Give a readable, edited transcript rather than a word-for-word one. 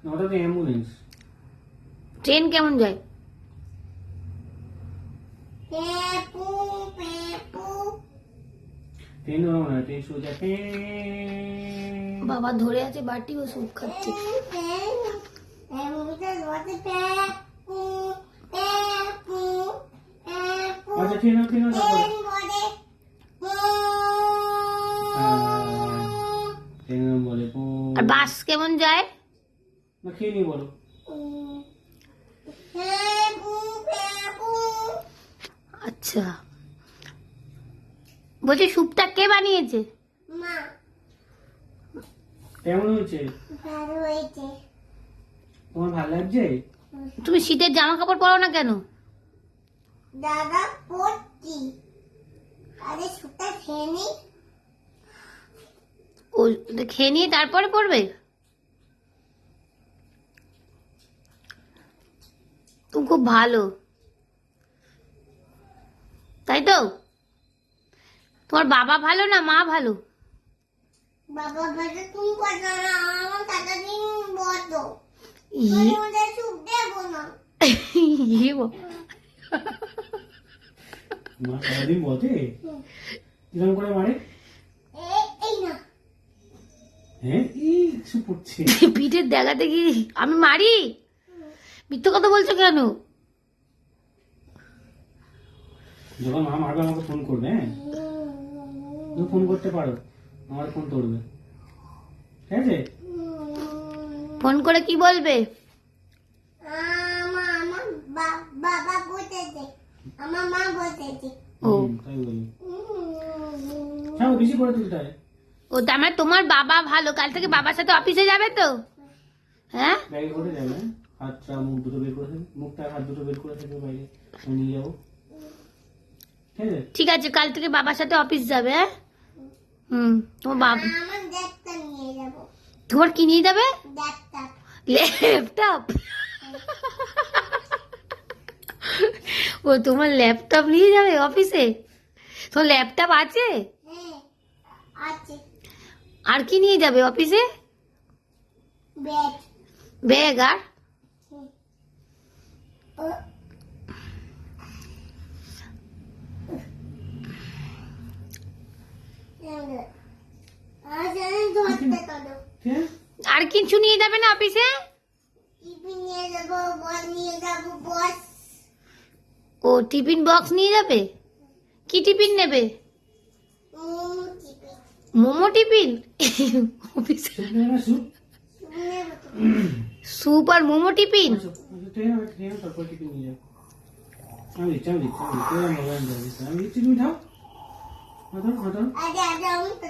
ওটা তো ambulance. Train কেমন যায়? ট্রেন ওরকম না, ট্রেন সোজা বাবা ধরে আছে বাটি, ও স্যুপ খাচ্ছে। আচ্ছা ট্রেন ট্রেন বলে আর বাস কেমন যায়? না খেয়ে নিয়ে বলো। আচ্ছা, বলছি স্যুপটা কে বানিয়েছে? মা। কেমন হয়েছে? ভালো হয়েছে। তোমার ভালো লাগছে? তুমি শীতের জামা কাপড় পরো না কেন? দাদা পড়ছি, আরে সুটা খেয়ে নি। ও খেয়ে নিয়ে তারপরে পরবে? তুমি খুব ভালো, তাই তো? তোমার বাবা ভালো না মা ভালো? বাবা বাবা তুমি কথা না, আমার দাদা দিন বলো ই- ওদের সুপ দেবো না। ইয়ে বাবা। মা সারাদিন বটে কিরকম করে মারে? এই না হ্যাঁ এই কিছু পড়ছে। পিঠের দেখাতে কি আমি মারি? মিথ্যে কথা বলছো কেন? যখন মা মারবে আমাকে ফোন করবে। হ্যাঁ তুমি ফোন করতে পারো, আমার ফোন করবে, ঠিক আছে? ফোন করে কি বলবে? আমার বাবা বলতেছে, আমার মা বলতেছে। ও তাই বলি। ছাও বেশি করে তুলতে হয়। ও তার মানে তোমার বাবা ভালো, কাল থেকে বাবার সাথে অফিসে যাবে তো? হ্যাঁ ব্যাগে করে যাবে, হাতটা মুখ দুটো বের করে থাকবে, মুখটা হাত দুটো বের করে থাকবে বাইরে, আমি নিয়ে যাবো, ঠিক আছে? ঠিক আছে, কাল থেকে বাবার সাথে অফিস যাবে। হ্যাঁ তোমার বাবা আমার ল্যাপটপ নিয়ে যাবো। তোমার কি নিয়ে যাবে? ল্যাপটপ। ল্যাপটপ? ও তোমার ল্যাপটপ নিয়ে যাবে অফিসে? তোমার ল্যাপটপ আছে? হ্যাঁ আছে। আর কি নিয়ে যাবে অফিসে? ব্যাগ। ব্যাগ আর ধরতে করো। ঠিক আছে? আর কিছু নিয়ে যাবে না অফিসে? টিফিন নিয়ে যাবো, বল নিয়ে যাবো, বস। ও টিফিন বক্স নিয়ে যাবে? কি টিফিন নেবে? Tiffin momo tiffin? অফিসে স্যুপ নেবে না, স্যুপ? নেবো তো। স্যুপ আর মোমো টিফিন? আচ্ছা, ট্রেন তারপর টিফিন নিয়ে যাবো। আমি দিচ্ছি তোরা মোবাইল দিচ্ছি, আমি দিচ্ছি, তুমি খাও। আরে আমি তো